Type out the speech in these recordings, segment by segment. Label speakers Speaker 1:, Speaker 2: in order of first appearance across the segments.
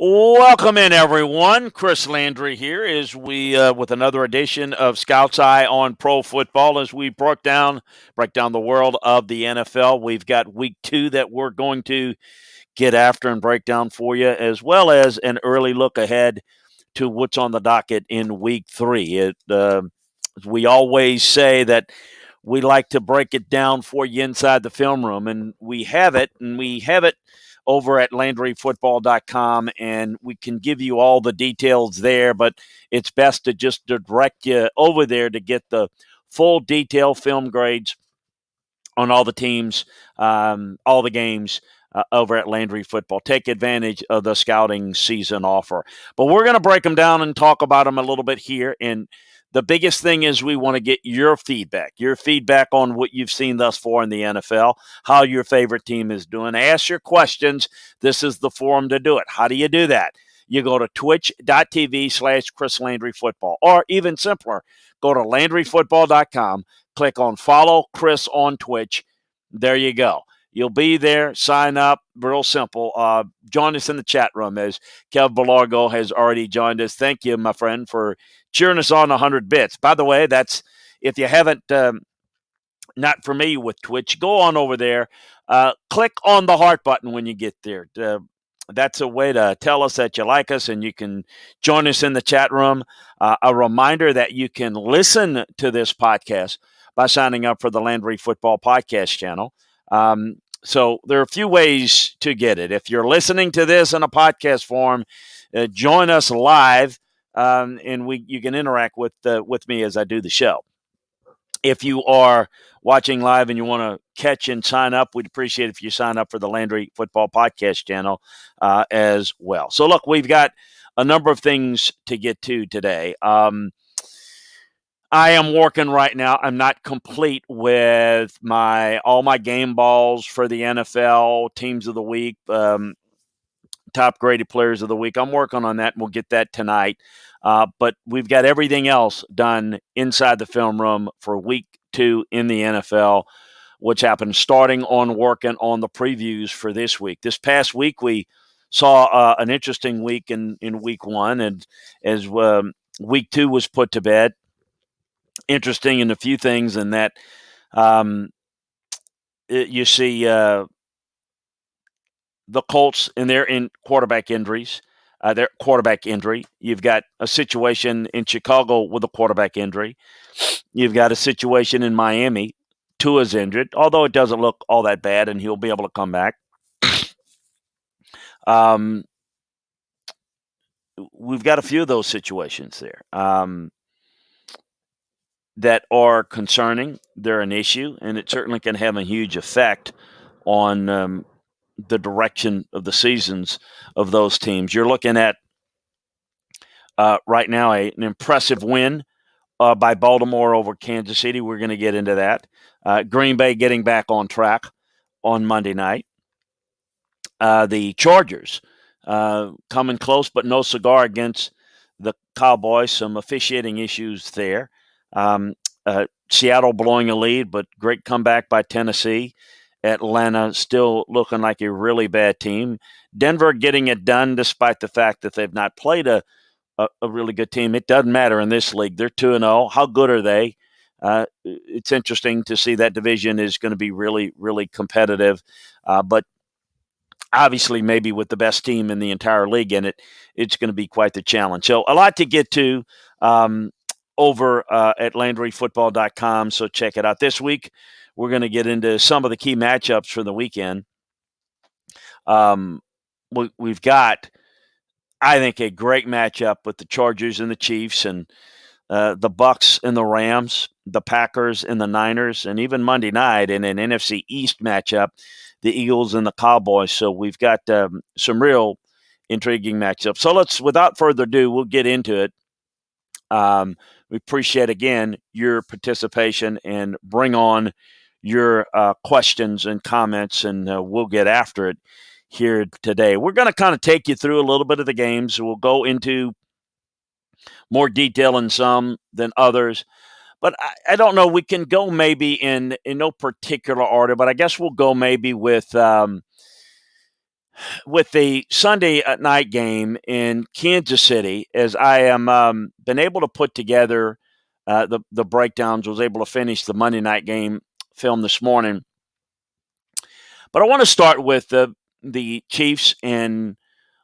Speaker 1: Welcome in, everyone. Chris Landry here as we with another edition of Scout's Eye on Pro Football as we break down the world of the NFL. We've got week 2 that we're going to get after and break down for you, as well as an early look ahead to what's on the docket in week 3. We always say that we like to break it down for you inside the film room, and we have it over at LandryFootball.com, and we can give you all the details there, but it's best to just direct you over there to get the full detail film grades on all the teams, all the games over at Landry Football. Take advantage of the scouting season offer. But we're going to break them down and talk about them a little bit here. And the biggest thing is we want to get your feedback on what you've seen thus far in the NFL, how your favorite team is doing. Ask your questions. This is the forum to do it. How do you do that? You go to twitch.tv/Chris Landry Football, or even simpler, go to LandryFootball.com, click on follow Chris on Twitch. There you go. You'll be there. Sign up. Real simple. Join us in the chat room as Kev Belargo has already joined us. Thank you, my friend, for cheering us on 100 bits. By the way, that's if you haven't not familiar with Twitch, go on over there. Click on the heart button when you get there. That's a way to tell us that you like us, and you can join us in the chat room. A reminder that you can listen to this podcast by signing up for the Landry Football Podcast channel. So there are a few ways to get it. If you're listening to this in a podcast form, join us live, and you can interact with me as I do the show. If you are watching live and you want to catch and sign up, we'd appreciate if you sign up for the Landry Football Podcast channel as well. So, look, we've got a number of things to get to today. I am working right now. I'm not complete with all my game balls for the NFL, teams of the week, top graded players of the week. I'm working on that, and we'll get that tonight. But we've got everything else done inside the film room for week 2 in the NFL, which happened starting on working on the previews for this week. This past week, we saw an interesting week in week 1, and as week 2 was put to bed. Interesting in a few things in that you see the Colts in their quarterback injuries. Their quarterback injury. You've got a situation in Chicago with a quarterback injury. You've got a situation in Miami. Tua's injured, although it doesn't look all that bad, and he'll be able to come back. We've got a few of those situations there that are concerning. They're an issue, and it certainly can have a huge effect on the direction of the seasons of those teams. You're looking at right now an impressive win by Baltimore over Kansas City. We're going to get into that. Green Bay getting back on track on Monday night. The Chargers coming close, but no cigar against the Cowboys. Some officiating issues there. Seattle blowing a lead, but great comeback by Tennessee. Atlanta still looking like a really bad team. Denver getting it done despite the fact that they've not played a really good team. It doesn't matter in this league. They're 2-0. How good are they? It's interesting to see that division is going to be really, really competitive. But obviously, maybe with the best team in the entire league in it, it's going to be quite the challenge. So a lot to get to over at LandryFootball.com. So check it out. This week, we're going to get into some of the key matchups for the weekend. We've got, I think, a great matchup with the Chargers and the Chiefs, and the Bucks and the Rams, the Packers and the Niners, and even Monday night in an NFC East matchup, the Eagles and the Cowboys. So we've got some real intriguing matchups. So without further ado, we'll get into it. We appreciate, again, your participation, and bring on your questions and comments, and we'll get after it here today. We're going to kind of take you through a little bit of the games. We'll go into more detail in some than others. But I don't know. We can go maybe in no particular order, but I guess we'll go maybe with with the Sunday night game in Kansas City, as I am been able to put together the breakdowns, was able to finish the Monday night game film this morning. But I want to start with the Chiefs in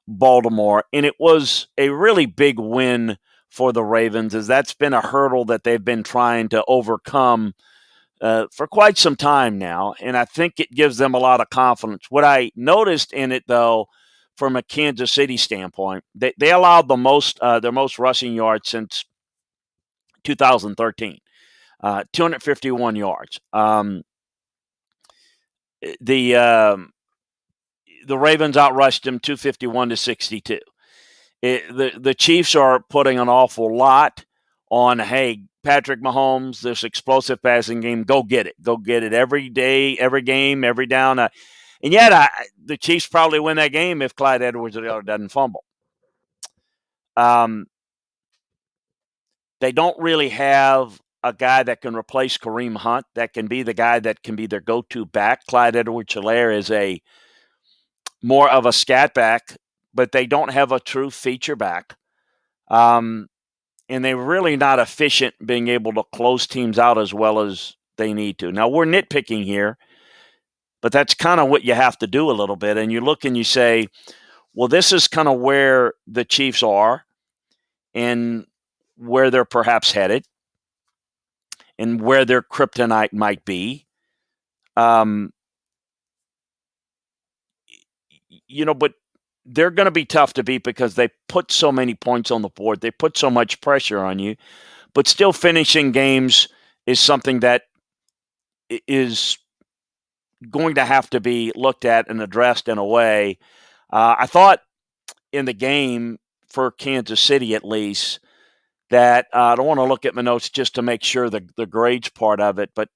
Speaker 1: Baltimore, and it was a really big win for the Ravens, as that's been a hurdle that they've been trying to overcome for quite some time now, and I think it gives them a lot of confidence. What I noticed in it, though, from a Kansas City standpoint, they allowed their most rushing yards since 2013, 251 yards. The the Ravens outrushed them 251-62. The Chiefs are putting an awful lot on, hey, Patrick Mahomes, this explosive passing game, go get it every day, every game, every down. And yet, the Chiefs probably win that game if Clyde Edwards-Helaire doesn't fumble. They don't really have a guy that can replace Kareem Hunt, that can be the guy that can be their go-to back. Clyde Edwards-Helaire is a more of a scat back, but they don't have a true feature back. And they're really not efficient being able to close teams out as well as they need to. Now, we're nitpicking here, but that's kind of what you have to do a little bit. And you look and you say, well, this is kind of where the Chiefs are and where they're perhaps headed and where their kryptonite might be. But they're going to be tough to beat because they put so many points on the board. They put so much pressure on you. But still finishing games is something that is going to have to be looked at and addressed in a way. I thought in the game for Kansas City, at least, that I don't want to look at my notes just to make sure the grades part of it, but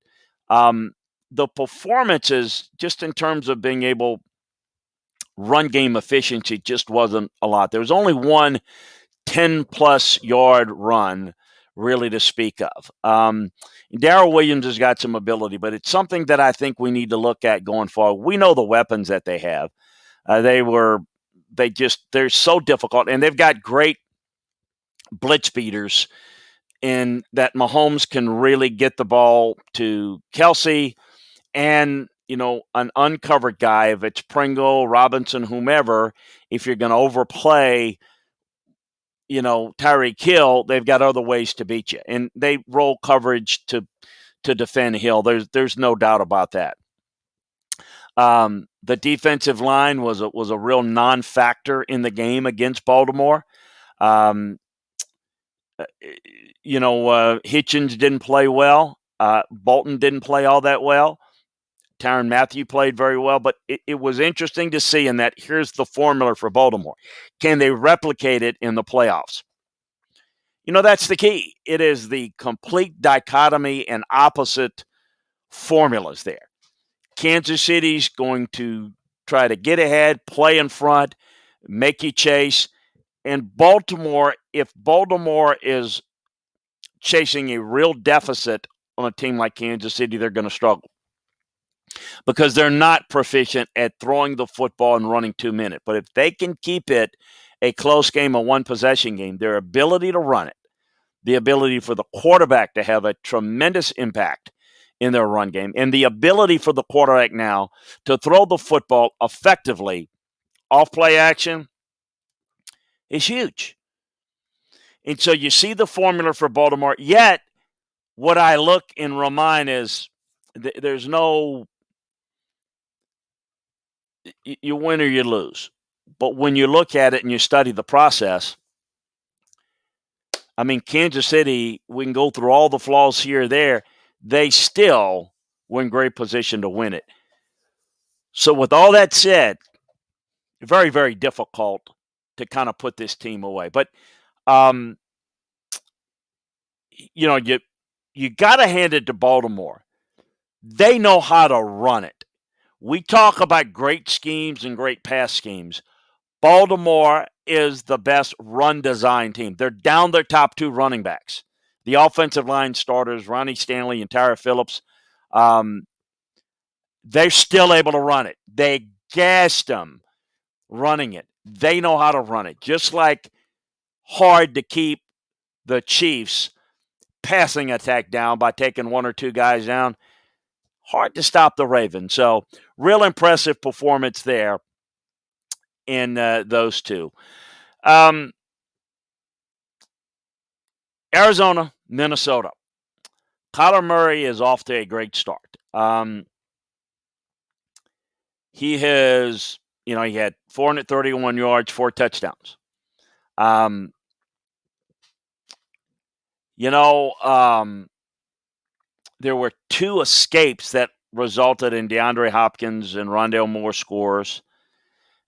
Speaker 1: the performances, just in terms of being able run game efficiency, just wasn't a lot. There was only one 10-plus yard run really to speak of. Darrell Williams has got some ability, but it's something that I think we need to look at going forward. We know the weapons that they have. They're so difficult, and they've got great blitz beaters in that Mahomes can really get the ball to Kelsey and, an uncovered guy, if it's Pringle, Robinson, whomever, if you're going to overplay, Tyreek Hill, they've got other ways to beat you. And they roll coverage to defend Hill. There's no doubt about that. The defensive line was a real non-factor in the game against Baltimore. Hitchens didn't play well. Bolton didn't play all that well. Tyrann Mathieu played very well, but it was interesting to see in that here's the formula for Baltimore. Can they replicate it in the playoffs? That's the key. It is the complete dichotomy and opposite formulas there. Kansas City's going to try to get ahead, play in front, make you chase. And Baltimore, if Baltimore is chasing a real deficit on a team like Kansas City, they're going to struggle because they're not proficient at throwing the football and running 2 minutes. But if they can keep it a close game, a one-possession game, their ability to run it, the ability for the quarterback to have a tremendous impact in their run game, and the ability for the quarterback now to throw the football effectively off play action is huge. And so you see the formula for Baltimore. Yet, what I look and remind is there's no you win or you lose. But when you look at it and you study the process, Kansas City, we can go through all the flaws here or there. They still were in great position to win it. So with all that said, very, very difficult to kind of put this team away. But, you got to hand it to Baltimore. They know how to run it. We talk about great schemes and great pass schemes. Baltimore is the best run design team. They're down their top two running backs. The offensive line starters, Ronnie Stanley and Tyre Phillips, they're still able to run it. They gassed them running it. They know how to run it. Just like hard to keep the Chiefs passing attack down by taking one or two guys down. Hard to stop the Ravens. So, real impressive performance there in those two. Arizona, Minnesota. Kyler Murray is off to a great start. He has, he had 431 yards, 4 touchdowns. There were 2 escapes that resulted in DeAndre Hopkins and Rondale Moore scores.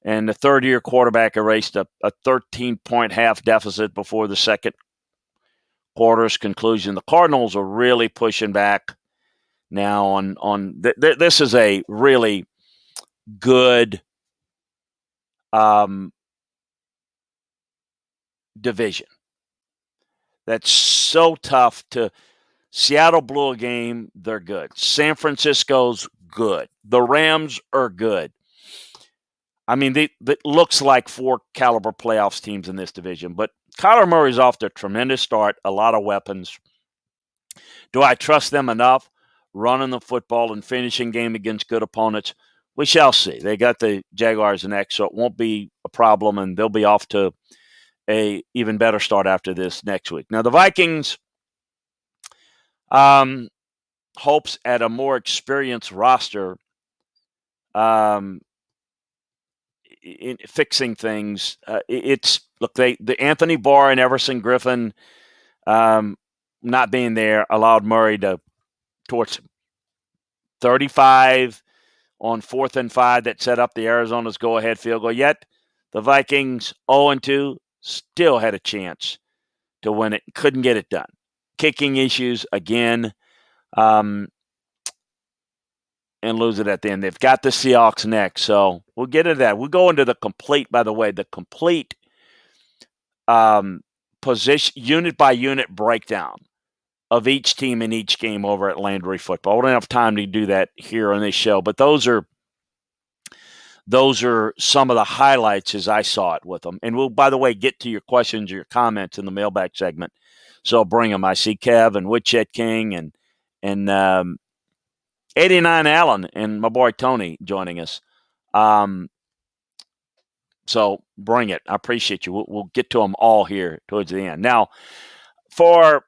Speaker 1: And the third-year quarterback erased a 13-point half deficit before the second quarter's conclusion. The Cardinals are really pushing back now on this is a really good division. That's so tough to. Seattle blew a game. They're good. San Francisco's good. The Rams are good. I mean, it looks like 4 caliber playoffs teams in this division. But Kyler Murray's off to a tremendous start. A lot of weapons. Do I trust them enough running the football and finishing game against good opponents? We shall see. They got the Jaguars next, so it won't be a problem, and they'll be off to a even better start after this next week. Now, the Vikings hopes at a more experienced roster in fixing things. The Anthony Barr and Everson Griffin not being there allowed Murray to torch 35 on 4th and 5 that set up the Arizona's go-ahead field goal. Yet the Vikings 0-2 still had a chance to win it. Couldn't get it done. Kicking issues again, and lose it at the end. They've got the Seahawks next, so we'll get into that. We'll go into the complete position unit by unit breakdown of each team in each game over at Landry Football. We don't have time to do that here on this show, but those are some of the highlights as I saw it with them. And we'll, by the way, get to your questions or your comments in the mailbag segment. So I'll bring them. I see Kev and Witchet King and 89 Allen and my boy Tony joining us. So bring it. I appreciate you. We'll get to them all here towards the end. Now, for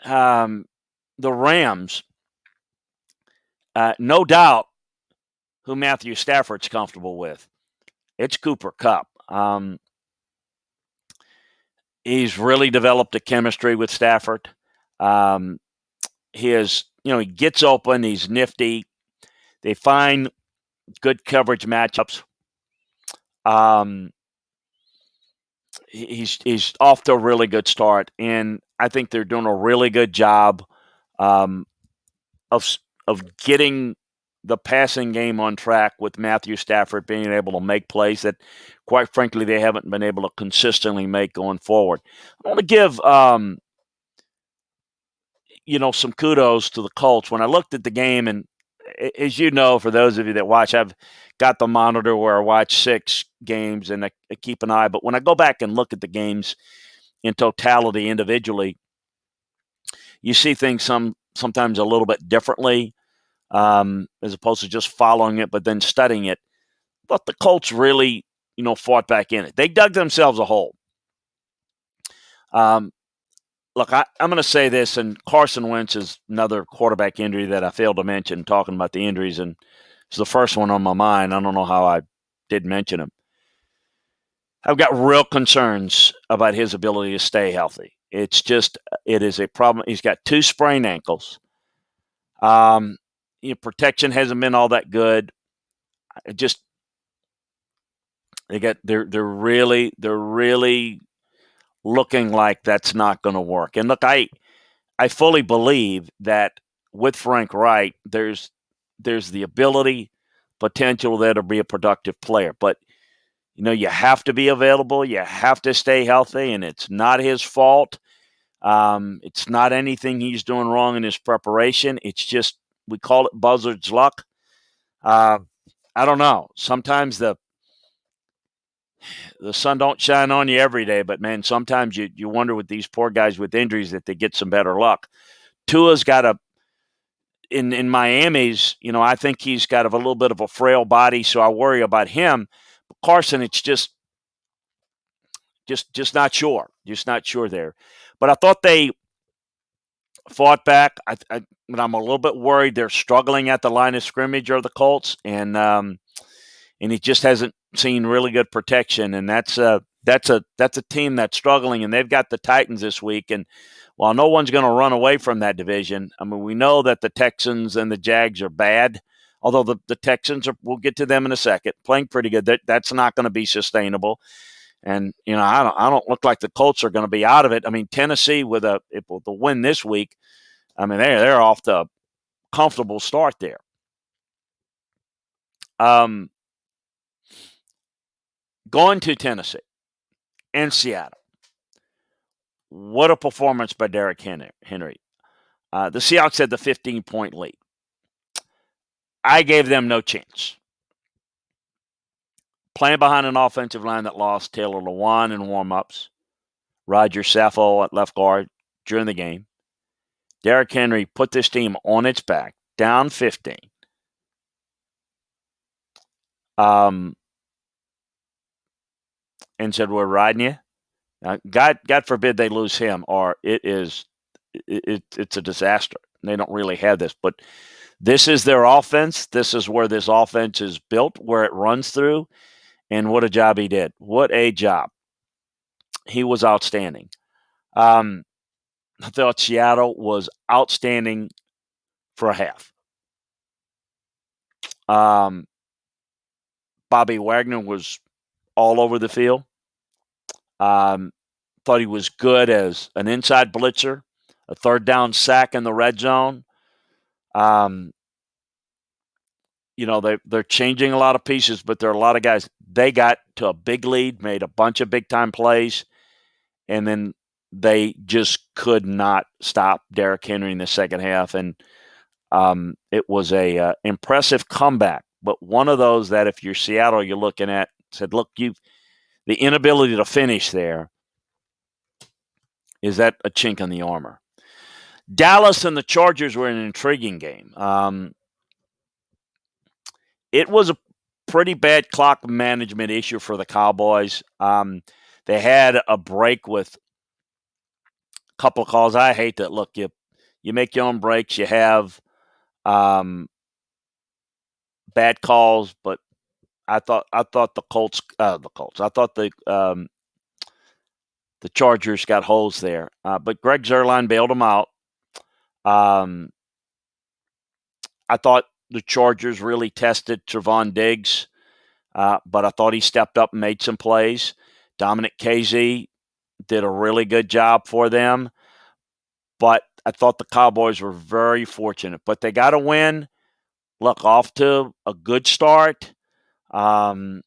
Speaker 1: the Rams, no doubt who Matthew Stafford's comfortable with. It's Cooper Kupp. He's really developed a chemistry with Stafford. He gets open. He's nifty. They find good coverage matchups. He's off to a really good start, and I think they're doing a really good job of getting the passing game on track with Matthew Stafford being able to make plays that, quite frankly, they haven't been able to consistently make going forward. I want to give some kudos to the Colts. When I looked at the game, and as you know, for those of you that watch, I've got the monitor where I watch 6 games and I keep an eye. But when I go back and look at the games in totality individually, you see things sometimes a little bit differently as opposed to just following it but then studying it. But the Colts really, fought back in it. They dug themselves a hole. Look, I'm going to say this, and Carson Wentz is another quarterback injury that I failed to mention, talking about the injuries, and it's the first one on my mind. I don't know how I did mention him. I've got real concerns about his ability to stay healthy. It is a problem. He's got 2 sprained ankles. Protection hasn't been all that good. They're really looking like that's not going to work. And look, I fully believe that with Frank Reich, there's the ability, potential there to be a productive player. But, you have to be available. You have to stay healthy, and it's not his fault. It's not anything he's doing wrong in his preparation. It's just, we call it buzzard's luck. I don't know. Sometimes the the sun don't shine on you every day, but man, sometimes you wonder with these poor guys with injuries that they get some better luck. Tua's got in Miami's, I think he's got a little bit of a frail body, so I worry about him. But Carson, it's just not sure there. But I thought they fought back. But I'm a little bit worried they're struggling at the line of scrimmage of the Colts, and he just hasn't seen really good protection, and that's a team that's struggling, and they've got the Titans this week. And while no one's going to run away from that division, I mean, we know that the Texans and the Jags are bad, although the Texans we'll get to them in a second, playing pretty good. That's not going to be sustainable. And, I don't look like the Colts are going to be out of it. I mean, Tennessee with the win this week, I mean, they're off to a comfortable start there. Going to Tennessee and Seattle. What a performance by Derrick Henry. The Seahawks had the 15-point lead. I gave them no chance. Playing behind an offensive line that lost Taylor Lewan in warm-ups, Roger Saffold at left guard during the game. Derrick Henry put this team on its back, down 15. And said, we're riding you. Now, God forbid they lose him, or it's a disaster. They don't really have this, but this is their offense. This is where this offense is built, where it runs through, and what a job he did. What a job. He was outstanding. I thought Seattle was outstanding for a half. Bobby Wagner was all over the field. Thought he was good as an inside blitzer, a third down sack in the red zone. They're changing a lot of pieces, but there are a lot of guys. They got to a big lead, made a bunch of big-time plays, and then they just could not stop Derrick Henry in the second half. And it was a impressive comeback, but one of those that if you're Seattle, you're looking at, said, look, the inability to finish there, is that a chink in the armor? Dallas and the Chargers were an intriguing game. It was a pretty bad clock management issue for the Cowboys. They had a break with a couple of calls. I hate that. Look, you make your own breaks. You have bad calls, but I thought the Colts. I thought the Chargers got holes there, but Greg Zuerlein bailed them out. I thought the Chargers really tested Trevon Diggs, but I thought he stepped up and made some plays. Dominic Casey did a really good job for them, but I thought the Cowboys were very fortunate. But they got to win. Look, off to a good start. We'll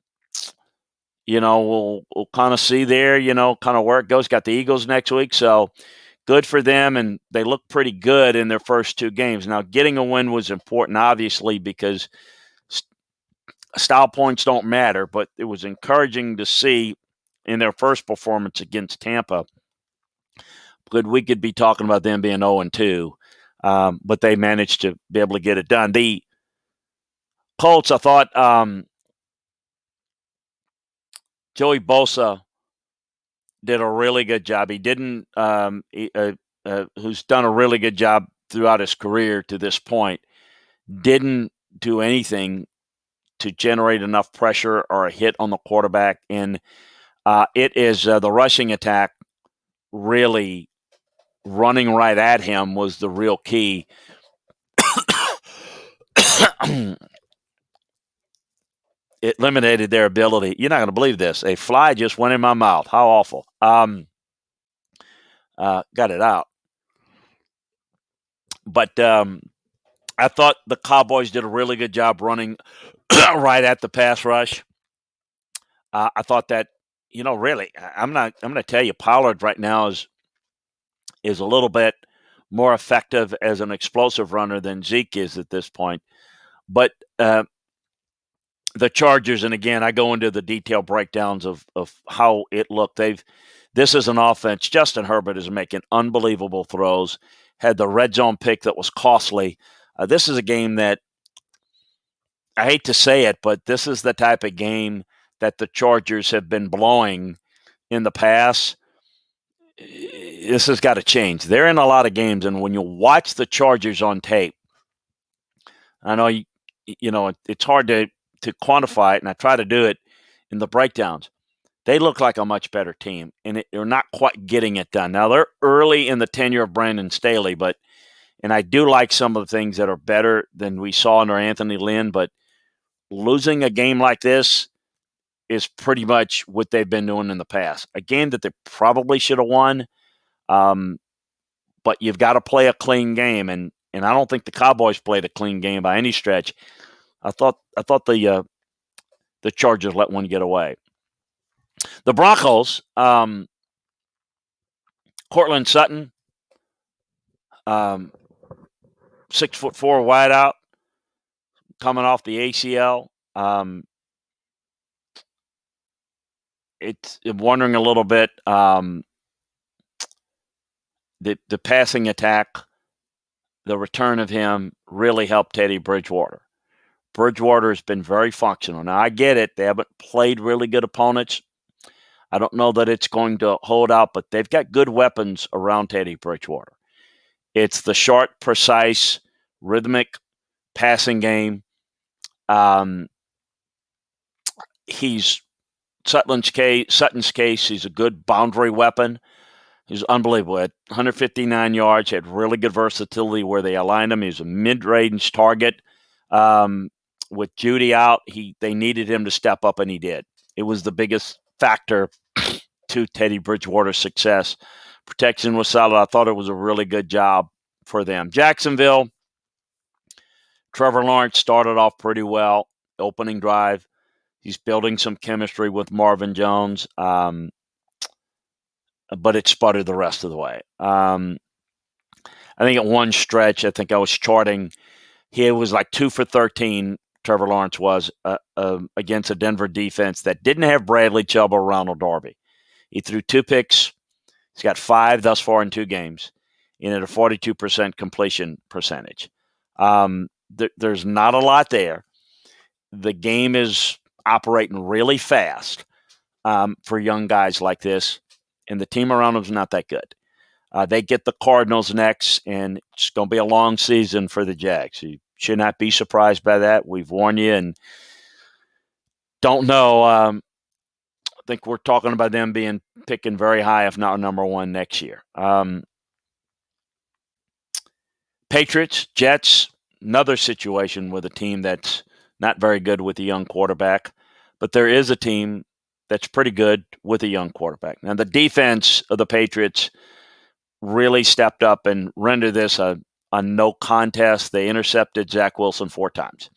Speaker 1: kind of see there, kind of where it goes. Got the Eagles next week, so good for them, and they look pretty good in their first two games. Now, getting a win was important, obviously, because style points don't matter, but it was encouraging to see in their first performance against Tampa. We could be talking about them being 0-2, but they managed to be able to get it done. The Colts, I thought Joey Bosa did a really good job. He didn't, who's done a really good job throughout his career to this point, didn't do anything to generate enough pressure or a hit on the quarterback. And it is the rushing attack really running right at him was the real key. It eliminated their ability. You're not going to believe this. A fly just went in my mouth. How awful. Got it out. But I thought the Cowboys did a really good job running right at the pass rush. I thought that, really, I'm going to tell you, Pollard right now is a little bit more effective as an explosive runner than Zeke is at this point. But the Chargers, and again, I go into the detailed breakdowns of how it looked. This is an offense. Justin Herbert is making unbelievable throws. Had the red zone pick that was costly. This is a game that I hate to say it, but this is the type of game that the Chargers have been blowing in the past. This has got to change. They're in a lot of games, and when you watch the Chargers on tape, I know it's hard to quantify it, and I try to do it in the breakdowns. They look like a much better team, and they're not quite getting it done. Now, they're early in the tenure of Brandon Staley, and I do like some of the things that are better than we saw under Anthony Lynn, but losing a game like this is pretty much what they've been doing in the past. A game that they probably should have won, but you've got to play a clean game, and I don't think the Cowboys played a clean game by any stretch. I thought the Chargers let one get away. The Broncos, Cortland Sutton, 6'4" wideout, coming off the ACL. I'm wondering a little bit. The passing attack, the return of him really helped Teddy Bridgewater. Bridgewater has been very functional. Now, I get it. They haven't played really good opponents. I don't know that it's going to hold out, but they've got good weapons around Teddy Bridgewater. It's the short, precise, rhythmic passing game. He's Sutton's case. He's a good boundary weapon. He's unbelievable. At 159 yards, had really good versatility where they aligned him. He was a mid-range target. With Judy out, they needed him to step up, and he did. It was the biggest factor to Teddy Bridgewater's success. Protection was solid. I thought it was a really good job for them. Jacksonville, Trevor Lawrence started off pretty well. Opening drive. He's building some chemistry with Marvin Jones, but it sputtered the rest of the way. I think at one stretch, I think I was charting, he was like 2 for 13, Trevor Lawrence was, against a Denver defense that didn't have Bradley Chubb or Ronald Darby. He threw 2 picks. He's got 5 thus far in 2 games, and at a 42% completion percentage. There's not a lot there. The game is operating really fast for young guys like this, and the team around them is not that good. They get the Cardinals next, and it's going to be a long season for the Jags. You should not be surprised by that. We've warned you, and don't know. I think we're talking about them picking very high, if not number 1 next year. Patriots, Jets, another situation with a team that's not very good with a young quarterback, but there is a team that's pretty good with a young quarterback. Now, the defense of the Patriots really stepped up and rendered this a no contest. They intercepted Zach Wilson 4 times,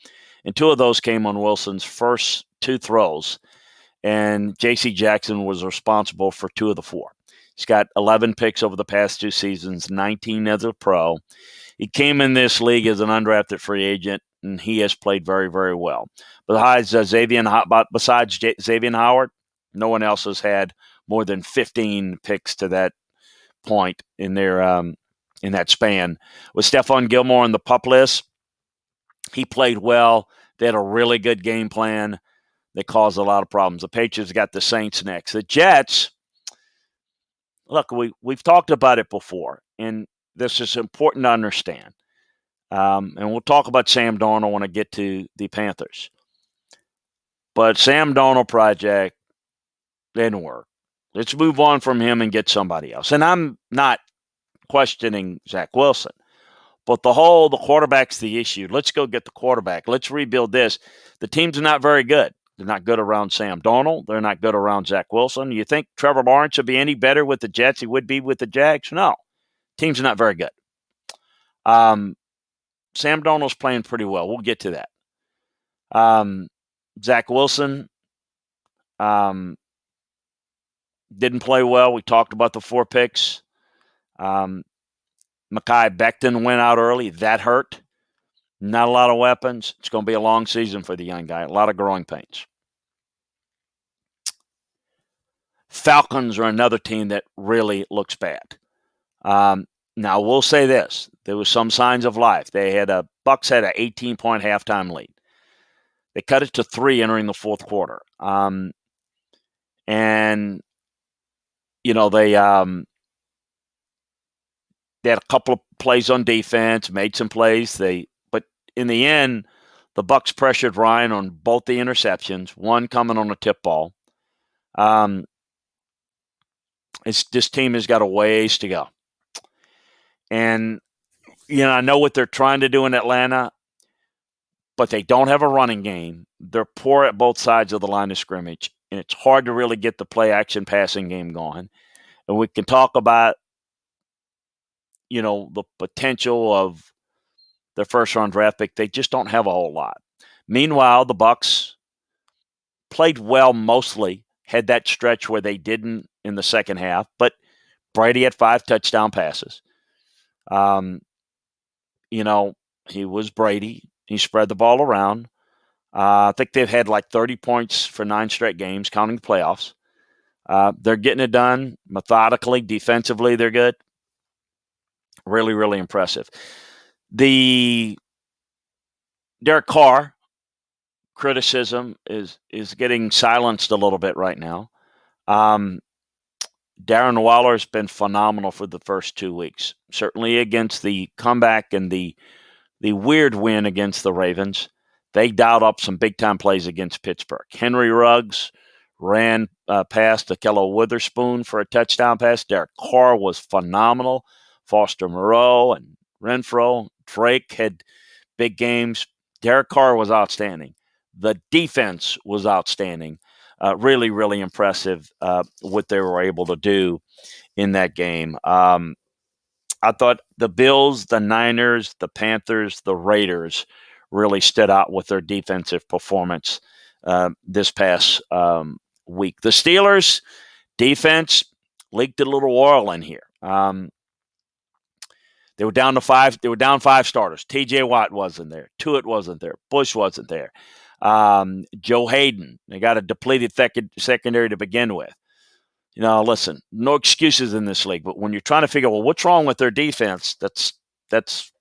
Speaker 1: and 2 of those came on Wilson's first 2 throws, and J.C. Jackson was responsible for 2 of the 4. He's got 11 picks over the past 2 seasons, 19 as a pro. He came in this league as an undrafted free agent, and he has played very, very well. Besides Xavier Howard, no one else has had more than 15 picks to that point in their in that span. With Stephon Gilmore on the PUP list, he played well. They had a really good game plan. They caused a lot of problems. The Patriots got the Saints next. The Jets, look, we've talked about it before, and this is important to understand. And we'll talk about Sam Darnold when I get to the Panthers. But Sam Darnold project didn't work. Let's move on from him and get somebody else. And I'm not questioning Zach Wilson, but the quarterback's the issue. Let's go get the quarterback. Let's rebuild this. The team's not very good. They're not good around Sam Darnold. They're not good around Zach Wilson. You think Trevor Lawrence would be any better with the Jets he would be with the Jags? No. Team's not very good. Sam Darnold's playing pretty well. We'll get to that. Zach Wilson didn't play well. We talked about the 4 picks. Mekhi Becton went out early. That hurt. Not a lot of weapons. It's going to be a long season for the young guy. A lot of growing pains. Falcons are another team that really looks bad. Now, we'll say this. There was some signs of life. Bucks had an 18-point halftime lead. They cut it to 3 entering the fourth quarter. And, you know, they had a couple of plays on defense, made some plays. But in the end, the Bucks pressured Ryan on both the interceptions, one coming on a tip ball. This team has got a ways to go. And, you know, I know what they're trying to do in Atlanta, but they don't have a running game. They're poor at both sides of the line of scrimmage, and it's hard to really get the play-action passing game going. And we can talk about, you know, the potential of their first-round draft pick. They just don't have a whole lot. Meanwhile, the Bucks played well mostly, had that stretch where they didn't in the second half, but Brady had 5 touchdown passes. You know, he was Brady. He spread the ball around. I think they've had like 30 points for 9 straight games, counting the playoffs. They're getting it done methodically. Defensively, they're good. Really, really impressive. The Derek Carr criticism is getting silenced a little bit right now. Darren Waller has been phenomenal for the first 2 weeks. Certainly against the comeback and the weird win against the Ravens. They dialed up some big-time plays against Pittsburgh. Henry Ruggs ran past Ahkello Witherspoon for a touchdown pass. Derek Carr was phenomenal. Foster Moreau and Renfro. Drake had big games. Derek Carr was outstanding. The defense was outstanding. Really, really impressive what they were able to do in that game. I thought the Bills, the Niners, the Panthers, the Raiders really stood out with their defensive performance this past week. The Steelers' defense leaked a little oil in here. They were down to 5. They were down 5 starters. T.J. Watt wasn't there. Tuitt wasn't there. Bush wasn't there. Joe Hayden. They got a depleted secondary to begin with. You know, listen, no excuses in this league, but when you're trying to figure out, well, what's wrong with their defense, that's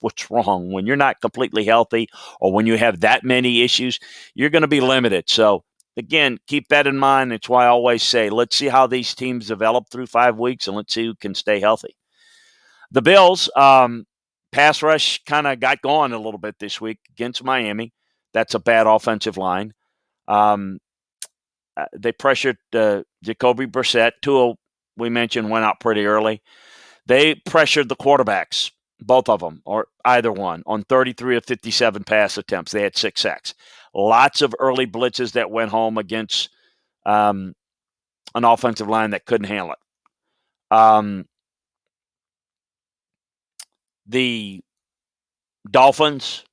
Speaker 1: what's wrong. When you're not completely healthy or when you have that many issues, you're going to be limited. So, again, keep that in mind. It's why I always say, let's see how these teams develop through 5 weeks and let's see who can stay healthy. The Bills, pass rush kind of got going a little bit this week against Miami. That's a bad offensive line. They pressured Jacoby Brissett. Tua, we mentioned, went out pretty early. They pressured the quarterbacks, both of them, or either one, on 33 of 57 pass attempts. They had 6 sacks. Lots of early blitzes that went home against an offensive line that couldn't handle it. The Dolphins,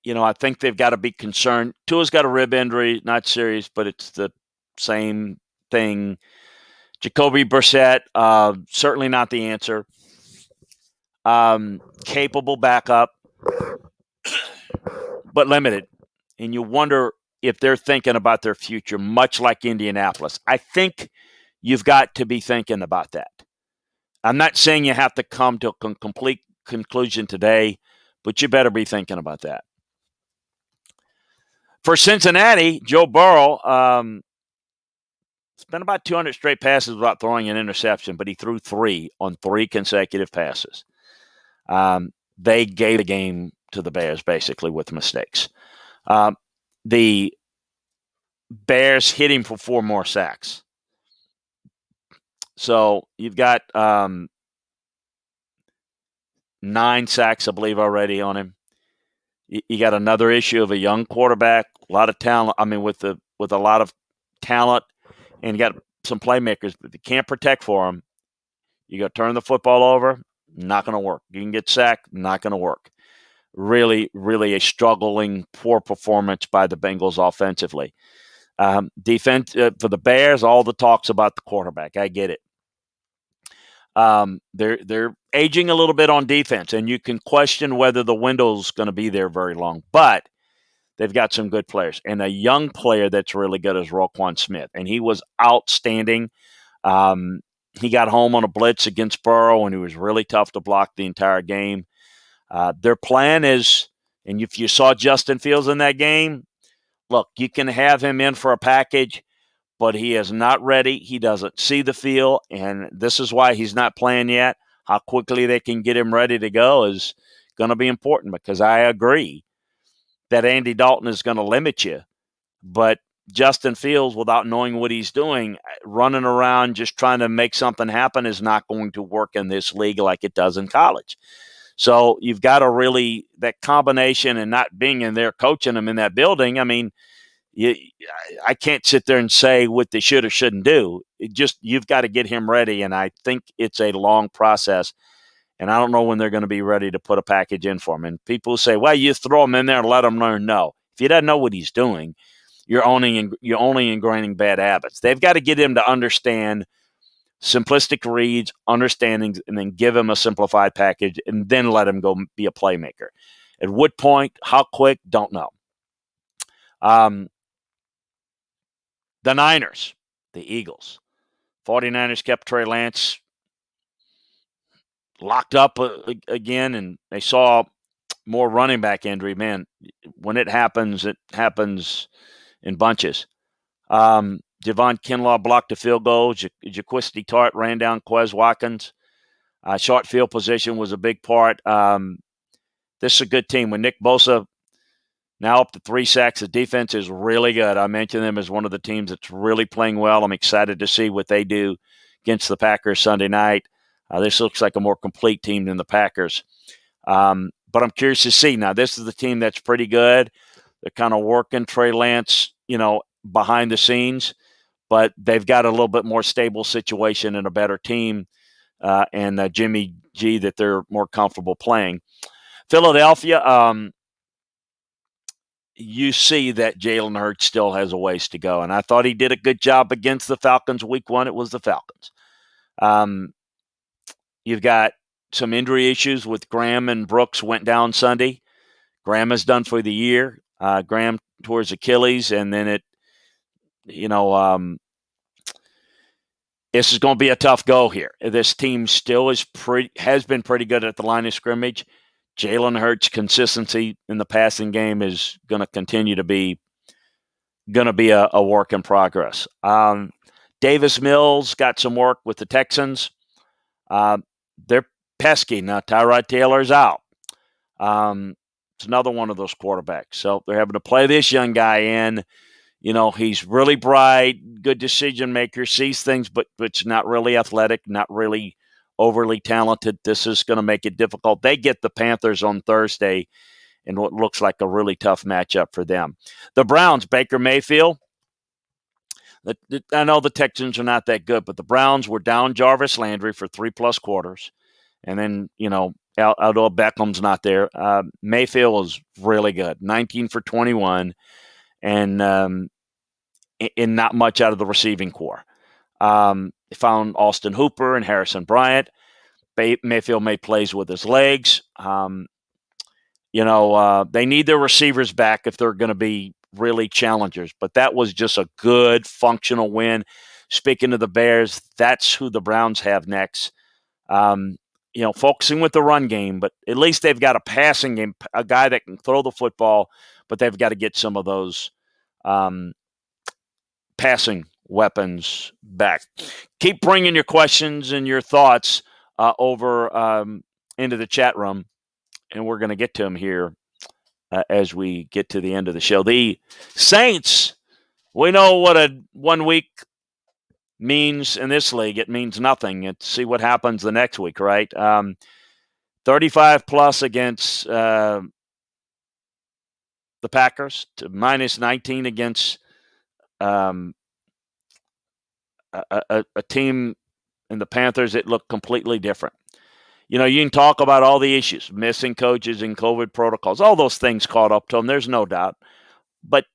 Speaker 1: you know, I think they've got to be concerned. Tua's got a rib injury, not serious, but it's the same thing. Jacoby Brissett, certainly not the answer. Capable backup, but limited. And you wonder if they're thinking about their future, much like Indianapolis. I think you've got to be thinking about that. I'm not saying you have to come to a complete conclusion today, but you better be thinking about that. For Cincinnati, Joe Burrow spent about 200 straight passes without throwing an interception, but he threw 3 on 3 consecutive passes. They gave the game to the Bears, basically, with mistakes. The Bears hit him for 4 more sacks. So you've got 9 sacks, I believe, already on him. You got another issue of a young quarterback, a lot of talent. I mean, with a lot of talent, and you got some playmakers. But if you can't protect for them, you got to turn the football over. Not going to work. You can get sacked. Not going to work. Really, really a struggling, poor performance by the Bengals offensively. Defense for the Bears. All the talks about the quarterback. I get it. They're aging a little bit on defense, and you can question whether the window's going to be there very long. But they've got some good players, and a young player that's really good is Roquan Smith, and he was outstanding. He got home on a blitz against Burrow, and he was really tough to block the entire game. Their plan is, and if you saw Justin Fields in that game, look, you can have him in for a package, but he is not ready. He doesn't see the field, and this is why he's not playing yet. How quickly they can get him ready to go is going to be important, because I agree that Andy Dalton is going to limit you, but Justin Fields, without knowing what he's doing, running around just trying to make something happen is not going to work in this league like it does in college. So you've got to really, that combination, and not being in there coaching them in that building. I mean, I can't sit there and say what they should or shouldn't do. You've got to get him ready, and I think it's a long process. And I don't know when they're going to be ready to put a package in for him. And people say, well, you throw him in there and let him learn. No. If he doesn't know what he's doing, you're only ingraining bad habits. They've got to get him to understand simplistic reads, understandings, and then give him a simplified package, and then let him go be a playmaker. At what point, how quick, don't know. The Niners, the Eagles. 49ers kept Trey Lance locked up again, and they saw more running back injury. Man, when it happens in bunches. Javon Kinlaw blocked a field goal. Jaquiski Tartt ran down Quez Watkins. Short field position was a big part. This is a good team. With Nick Bosa now up to 3 sacks, the defense is really good. I mentioned them as one of the teams that's really playing well. I'm excited to see what they do against the Packers Sunday night. This looks like a more complete team than the Packers. But I'm curious to see. Now, this is the team that's pretty good. They're kind of working Trey Lance, behind the scenes, but they've got a little bit more stable situation and a better team, and Jimmy G that they're more comfortable playing. Philadelphia, you see that Jalen Hurts still has a ways to go, and I thought he did a good job against the Falcons week 1. It was the Falcons. You've got some injury issues with Graham, and Brooks went down Sunday. Graham is done for the year. Graham tore his Achilles, and then this is going to be a tough go here. This team still has been pretty good at the line of scrimmage. Jalen Hurts' consistency in the passing game is going to continue to be a work in progress. Davis Mills got some work with the Texans. They're pesky. Now, Tyrod Taylor's out. It's another one of those quarterbacks. So they're having to play this young guy in. He's really bright, good decision maker, sees things, but it's not really athletic, not really overly talented. This is going to make it difficult. They get the Panthers on Thursday in what looks like a really tough matchup for them. The Browns, Baker Mayfield. I know the Texans are not that good, but the Browns were down Jarvis Landry for 3+ quarters. And then, although Beckham's not there, Mayfield is really good. 19 for 21, and in not much out of the receiving core. They found Austin Hooper and Harrison Bryant. Mayfield made plays with his legs. They need their receivers back if they're going to be really challengers. But that was just a good, functional win. Speaking of the Bears, that's who the Browns have next. Focusing with the run game, but at least they've got a passing game, a guy that can throw the football, but they've got to get some of those passing weapons back. Keep bringing your questions and your thoughts over into the chat room, and we're going to get to them here as we get to the end of the show. The Saints, we know what a 1 week means in this league. It means nothing. It's see what happens the next week, right? 35+ against the Packers, to -19 against a team in the Panthers. It looked completely different. You can talk about all the issues, missing coaches and COVID protocols, all those things caught up to them. There's no doubt.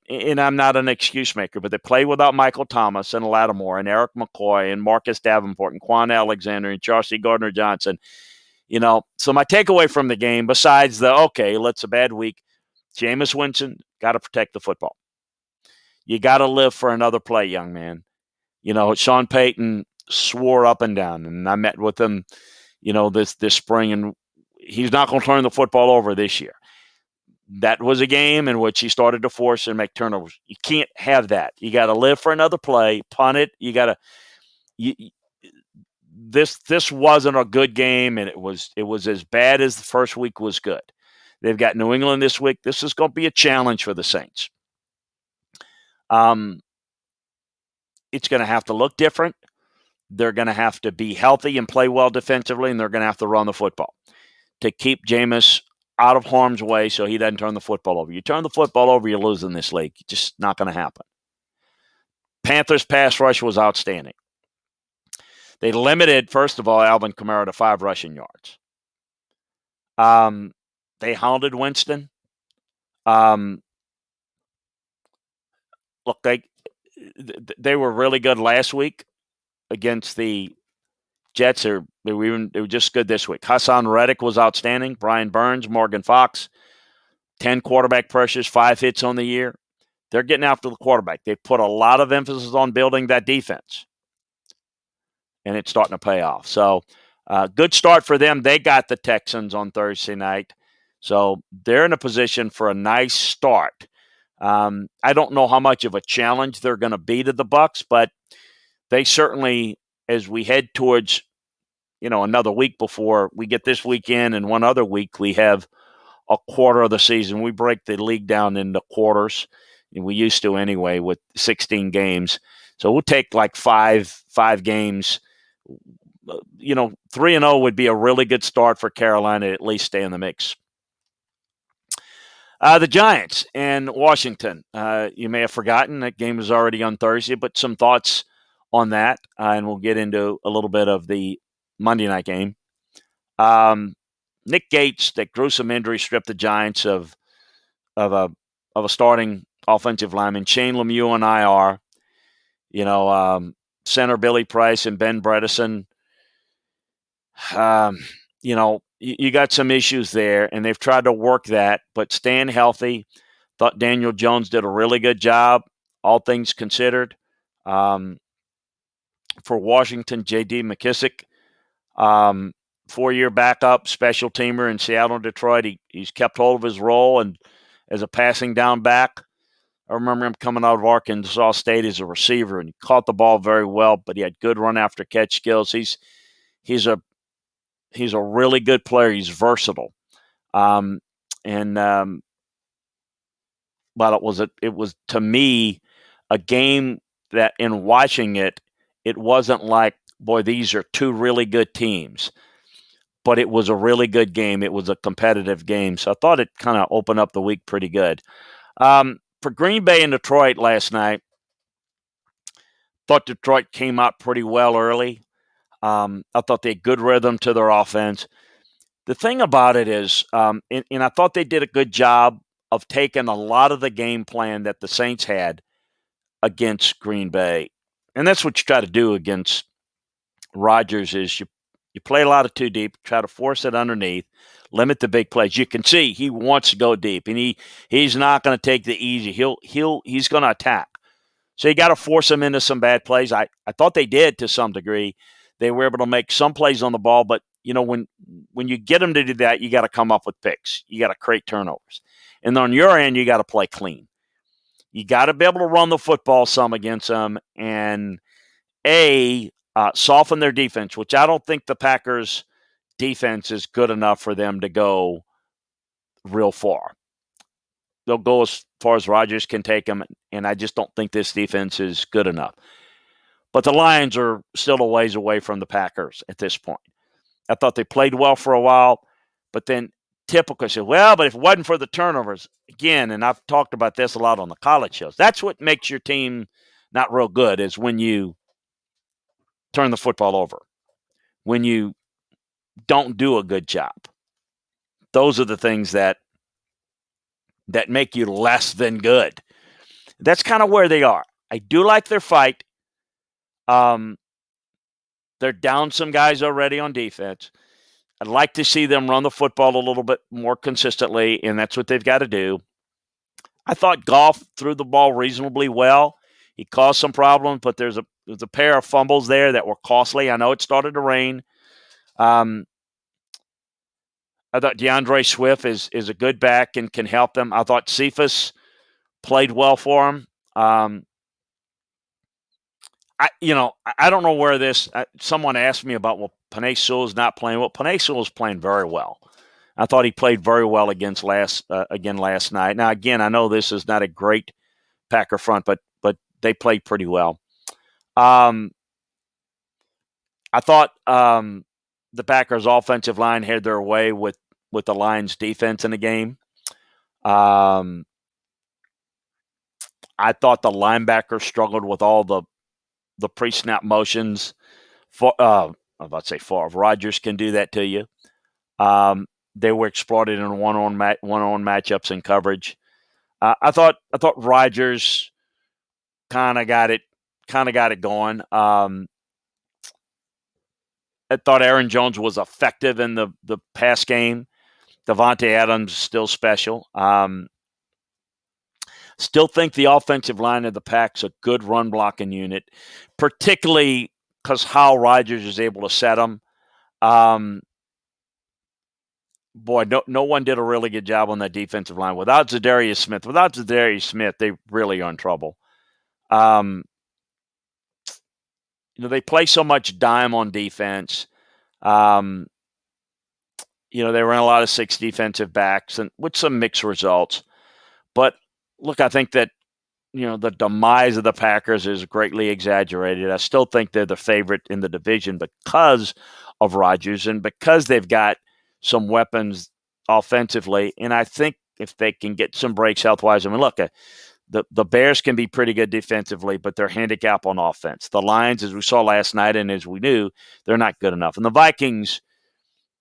Speaker 1: and I'm not an excuse maker, but they play without Michael Thomas and Lattimore and Eric McCoy and Marcus Davenport and Quan Alexander and Chauncey Gardner-Johnson. So my takeaway from the game, besides it's a bad week, Jameis Winston, got to protect the football. You got to live for another play, young man. Sean Payton swore up and down, and I met with him, this spring, and he's not going to turn the football over this year. That was a game in which he started to force and make turnovers. You can't have that. You got to live for another play, punt it. You got to. This wasn't a good game, and it was as bad as the first week was good. They've got New England this week. This is going to be a challenge for the Saints. It's going to have to look different. They're going to have to be healthy and play well defensively, and they're going to have to run the football to keep Jameis out of harm's way so he doesn't turn the football over. You turn the football over, you lose in this league. It's just not going to happen. Panthers' pass rush was outstanding. They limited, first of all, Alvin Kamara to 5 rushing yards. They hounded Winston. Look, they were really good last week against the Jets. They were just good this week. Hassan Reddick was outstanding. Brian Burns, Morgan Fox, 10 quarterback pressures, 5 hits on the year. They're getting after the quarterback. They put a lot of emphasis on building that defense, and it's starting to pay off. So, good start for them. They got the Texans on Thursday night, so they're in a position for a nice start. I don't know how much of a challenge they're going to be to the Bucs, but they certainly, as we head towards, another week before we get this weekend and one other week, we have a quarter of the season. We break the league down into quarters, and we used to anyway with 16 games. So we'll take like five games. 3-0 would be a really good start for Carolina to at least stay in the mix. The Giants and Washington. You may have forgotten that game was already on Thursday, but some thoughts on that, and we'll get into a little bit of the Monday night game. Nick Gates, that gruesome injury, stripped the Giants of a starting offensive lineman. Shane Lemieux on IR. Center Billy Price and Ben Bredesen. You got some issues there, and they've tried to work that, but staying healthy. Thought Daniel Jones did a really good job, all things considered. For Washington, J.D. McKissick, 4-year backup, special teamer in Seattle and Detroit. He's kept hold of his role and as a passing down back. I remember him coming out of Arkansas State as a receiver, and he caught the ball very well, but he had good run after catch skills. He's a really good player. He's versatile. But it was to me a game that in watching it, it wasn't like, boy, these are two really good teams. But it was a really good game. It was a competitive game. So I thought it kind of opened up the week pretty good. For Green Bay and Detroit last night, thought Detroit came out pretty well early. I thought they had good rhythm to their offense. The thing about it is, and I thought they did a good job of taking a lot of the game plan that the Saints had against Green Bay. And that's what you try to do against Rodgers is you play a lot of too deep, try to force it underneath, limit the big plays. You can see he wants to go deep, and he's not going to take the easy. He's going to attack. So you got to force him into some bad plays. I thought they did to some degree. They were able to make some plays on the ball, but when you get them to do that, you got to come up with picks. You got to create turnovers. And on your end, you got to play clean. You got to be able to run the football some against them and soften their defense, which I don't think the Packers' defense is good enough for them to go real far. They'll go as far as Rodgers can take them, and I just don't think this defense is good enough. But the Lions are still a ways away from the Packers at this point. I thought they played well for a while, but then typical said, well, but if it wasn't for the turnovers, again, and I've talked about this a lot on the college shows, that's what makes your team not real good is when you turn the football over, when you don't do a good job. Those are the things that make you less than good. That's kind of where they are. I do like their fight. They're down some guys already on defense. I'd like to see them run the football a little bit more consistently, and that's what they've got to do. I thought Goff threw the ball reasonably well. He caused some problems, but there's a pair of fumbles there that were costly. I know it started to rain. I thought DeAndre Swift is a good back and can help them. I thought Cephas played well for him. I don't know where this. Someone asked me about, well, Penei Sewell's not playing. Well, Penei Sewell's playing very well. I thought he played very well against last night. Now, again, I know this is not a great Packer front, but they played pretty well. I thought the Packers' offensive line had their way with the Lions' defense in the game. I thought the linebackers struggled with all the pre-snap motions. I'm about to say Favre. Rodgers can do that to you. They were exploited in one-on matchups and coverage. I thought Rodgers kind of got it going. I thought Aaron Jones was effective in the pass game. Davante Adams still special. Still think the offensive line of the Pack's a good run blocking unit, particularly because how Rodgers is able to set them. No one did a really good job on that defensive line. Without Zadarius Smith, they really are in trouble. They play so much dime on defense. They ran a lot of 6 defensive backs and with some mixed results. But look, I think that the demise of the Packers is greatly exaggerated. I still think they're the favorite in the division because of Rodgers and because they've got some weapons offensively. And I think if they can get some breaks health-wise, look, the Bears can be pretty good defensively, but they're handicapped on offense. The Lions, as we saw last night and as we knew, they're not good enough. And the Vikings,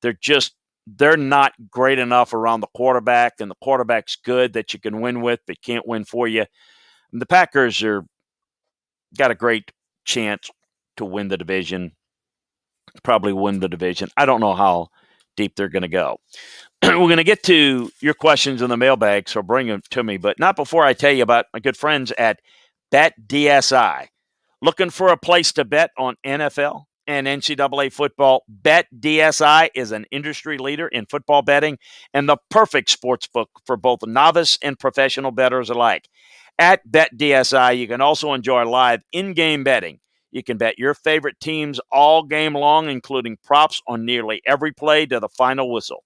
Speaker 1: they're not great enough around the quarterback, and the quarterback's good that you can win with, but can't win for you. And the Packers got a great chance to win the division, probably win the division. I don't know how deep they're going to go. We're going to get to your questions in the mailbag, so bring them to me, but not before I tell you about my good friends at BetDSI. Looking for a place to bet on NFL and NCAA football? BetDSI is an industry leader in football betting and the perfect sports book for both novice and professional bettors alike. At BetDSI, you can also enjoy live in-game betting. You can bet your favorite teams all game long, including props on nearly every play to the final whistle.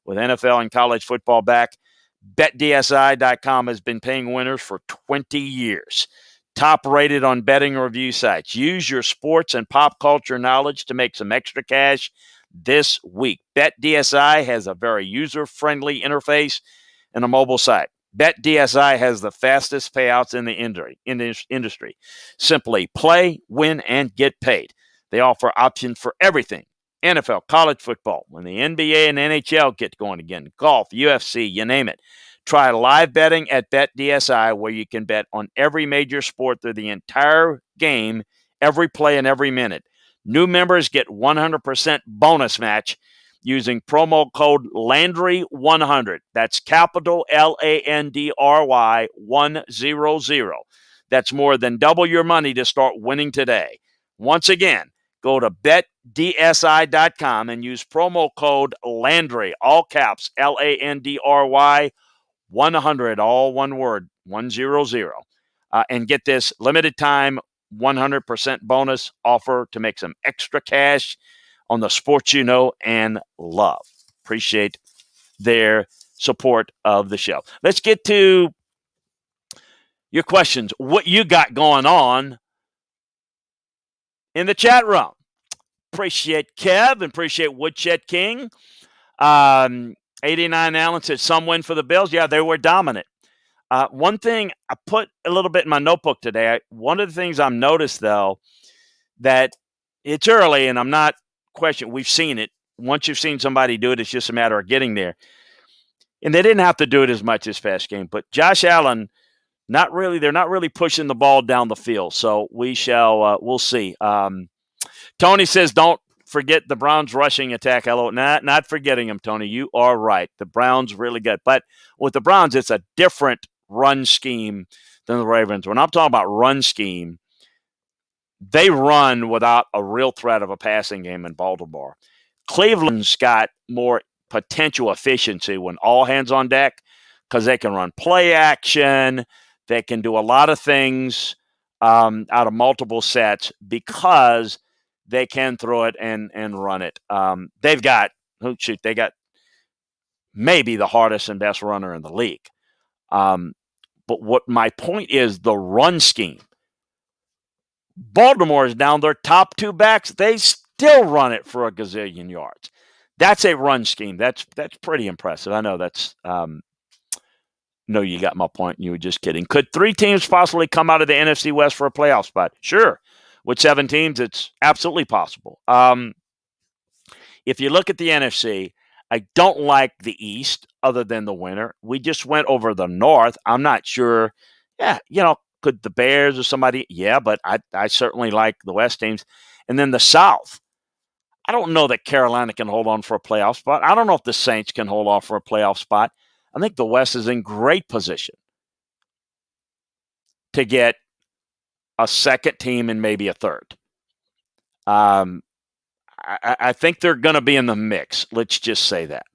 Speaker 1: With NFL and college football back, BetDSI.com has been paying winners for 20 years. Top rated on betting review sites. Use your sports and pop culture knowledge to make some extra cash this week. BetDSI has a very user-friendly interface and a mobile site. BetDSI has the fastest payouts in the industry. Simply play, win, and get paid. They offer options for everything. NFL, college football, when the NBA and NHL get going again, golf, UFC, you name it. Try live betting at BetDSI, where you can bet on every major sport through the entire game, every play, and every minute. New members get 100% bonus match using promo code Landry100. That's capital Landry 100. That's more than double your money to start winning today. Once again, go to betdsi.com and use promo code Landry, all caps, Landry 100, all one word, 100. And get this limited time 100% bonus offer to make some extra cash on the sports you know and love. Appreciate their support of the show. Let's get to your questions. What you got going on in the chat room? Appreciate Kev and appreciate Woodshed King. 89 Allen said some win for the Bills. Yeah, they were dominant. One thing I put a little bit in my notebook today, one of the things I've noticed, though, that it's early and I'm not questioning. We've seen it. Once you've seen somebody do it, it's just a matter of getting there. And they didn't have to do it as much this past game. But Josh Allen Not really. They're not really pushing the ball down the field. So we'll see. Tony says, don't forget the Browns rushing attack. Hello. Not forgetting them, Tony. You are right. The Browns really good. But with the Browns, it's a different run scheme than the Ravens. When I'm talking about run scheme, they run without a real threat of a passing game in Baltimore. Cleveland's got more potential efficiency when all hands on deck because they can run play action. They can do a lot of things out of multiple sets because they can throw it and run it. They got maybe the hardest and best runner in the league. But what my point is, the run scheme. Baltimore is down their top two backs. They still run it for a gazillion yards. That's a run scheme. That's pretty impressive. I know that's no, you got my point. You were just kidding. Could 3 teams possibly come out of the NFC West for a playoff spot? Sure. With 7 teams, it's absolutely possible. If you look at the NFC, I don't like the East other than the winner. We just went over the North. I'm not sure. Yeah, could the Bears or somebody? Yeah, but I certainly like the West teams. And then the South. I don't know that Carolina can hold on for a playoff spot. I don't know if the Saints can hold on for a playoff spot. I think the West is in great position to get a second team and maybe a third. I think they're going to be in the mix. Let's just say that.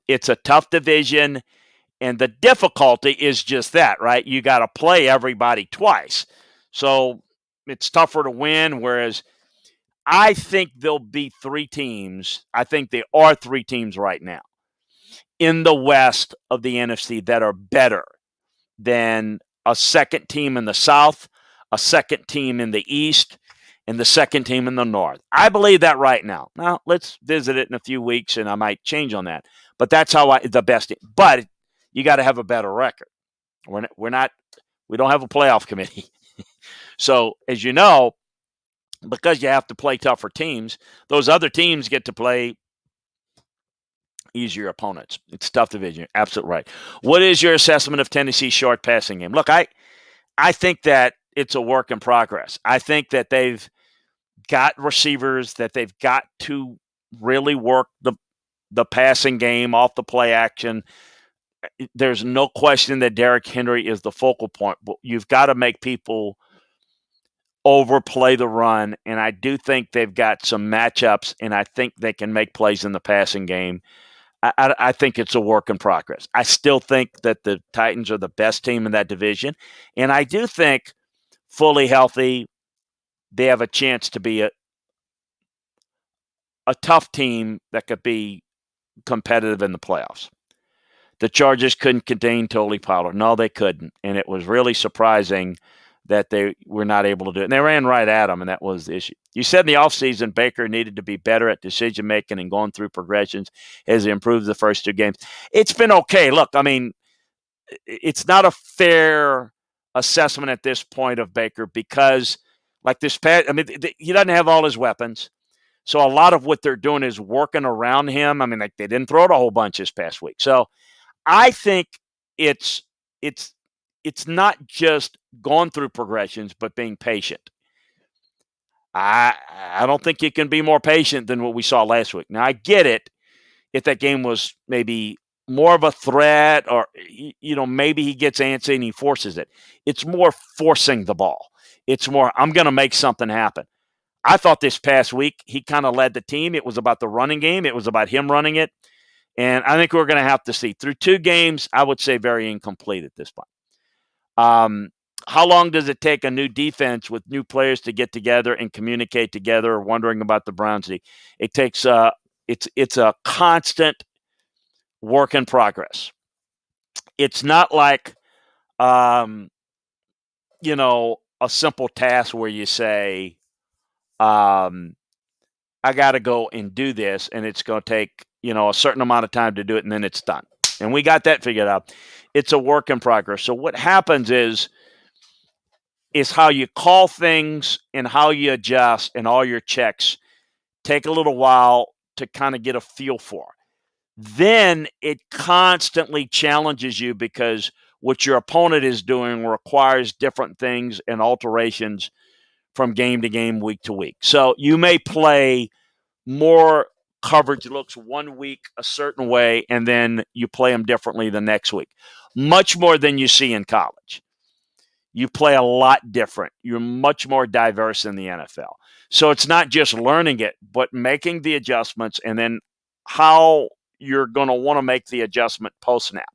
Speaker 1: It's a tough division, and the difficulty is just that, right? You got to play everybody twice. So it's tougher to win, whereas I think there'll be 3 teams. I think there are 3 teams right now in the West of the NFC that are better than a second team in the South, a second team in the East, and the second team in the North. I believe that right now. Now, let's visit it in a few weeks, and I might change on that. But that's how the best team. But you got to have a better record. We don't have a playoff committee. So, as you know, because you have to play tougher teams, those other teams get to play easier opponents. It's a tough division. You're absolutely right. What is your assessment of Tennessee's short passing game? Look, I think that it's a work in progress. I think that they've got receivers that they've got to really work the passing game off the play action. There's no question that Derrick Henry is the focal point, but you've got to make people overplay the run, and I do think they've got some matchups, and I think they can make plays in the passing game. I think it's a work in progress. I still think that the Titans are the best team in that division, and I do think fully healthy, they have a chance to be a tough team that could be competitive in the playoffs. The Chargers couldn't contain Tony Pollard. No, they couldn't, and it was really surprising that they were not able to do it. And they ran right at him, and that was the issue. You said in the offseason Baker needed to be better at decision-making and going through progressions as he improved the first 2 games. It's been okay. Look, I mean, it's not a fair assessment at this point of Baker because, like this past, I mean, he doesn't have all his weapons. So a lot of what they're doing is working around him. I mean, like they didn't throw it a whole bunch this past week. So I think it's not just going through progressions, but being patient. I don't think you can be more patient than what we saw last week. Now, I get it if that game was maybe more of a threat or, maybe he gets antsy and he forces it. It's more forcing the ball. It's more, I'm going to make something happen. I thought this past week he kind of led the team. It was about the running game. It was about him running it. And I think we're going to have to see. Through 2 games, I would say very incomplete at this point. How long does it take a new defense with new players to get together and communicate together? Wondering about the Browns. It takes it's a constant work in progress. It's not like a simple task where you say, I got to go and do this, and it's going to take a certain amount of time to do it, and then it's done. And we got that figured out. It's a work in progress. So what happens is how you call things and how you adjust and all your checks take a little while to kind of get a feel for. Then it constantly challenges you because what your opponent is doing requires different things and alterations from game to game, week to week. So you may play more coverage looks one week a certain way, and then you play them differently the next week. Much more than you see in college. You play a lot different. You're much more diverse in the NFL. So it's not just learning it, but making the adjustments and then how you're going to want to make the adjustment post snap.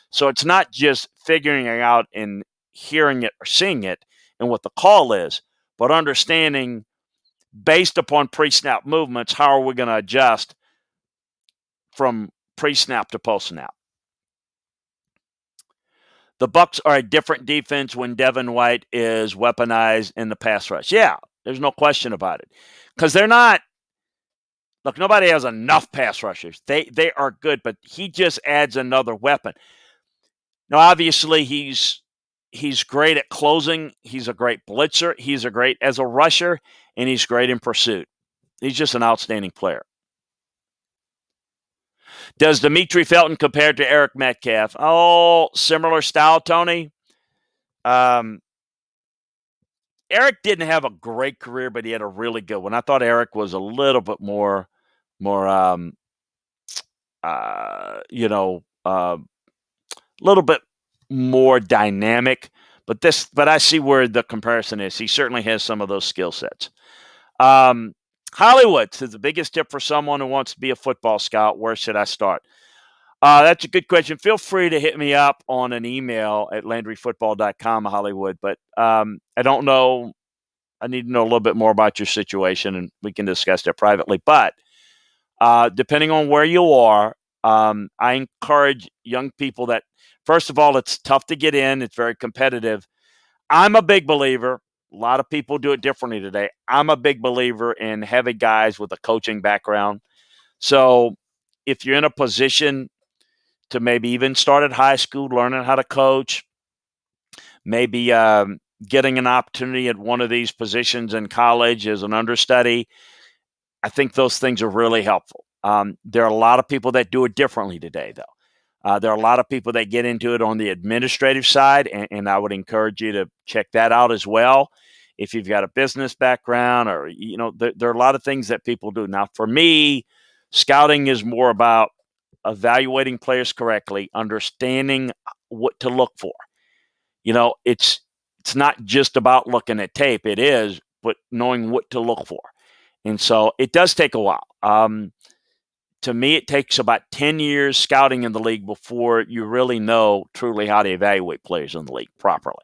Speaker 1: So it's not just figuring it out and hearing it or seeing it and what the call is, but understanding based upon pre-snap movements, how are we going to adjust from pre-snap to post-snap? The Bucs are a different defense when Devin White is weaponized in the pass rush. Yeah, there's no question about it. Because they're not – look, nobody has enough pass rushers. They are good, but he just adds another weapon. Now, obviously, he's great at closing. He's a great blitzer. He's a great as a rusher, and he's great in pursuit. He's just an outstanding player. Does Dimitri Felton compare to Eric Metcalf? Oh, similar style, Tony. Eric didn't have a great career, but he had a really good one. I thought Eric was a little bit more little bit more dynamic. But I see where the comparison is. He certainly has some of those skill sets. Hollywood says the biggest tip for someone who wants to be a football scout, where should I start? That's a good question. Feel free to hit me up on an email at LandryFootball.com, Hollywood. But I don't know. I need to know a little bit more about your situation, and we can discuss that privately. But depending on where you are, I encourage young people that, first of all, it's tough to get in. It's very competitive. I'm a big believer. A lot of people do it differently today. I'm a big believer in having guys with a coaching background. So if you're in a position to maybe even start at high school, learning how to coach, maybe getting an opportunity at one of these positions in college as an understudy, I think those things are really helpful. There are a lot of people that do it differently today, though. There are a lot of people that get into it on the administrative side, and I would encourage you to check that out as well. If you've got a business background or, there are a lot of things that people do. Now, for me, scouting is more about evaluating players correctly, understanding what to look for. It's not just about looking at tape. It is, but knowing what to look for. And so it does take a while. To me, it takes about 10 years scouting in the league before you really know truly how to evaluate players in the league properly.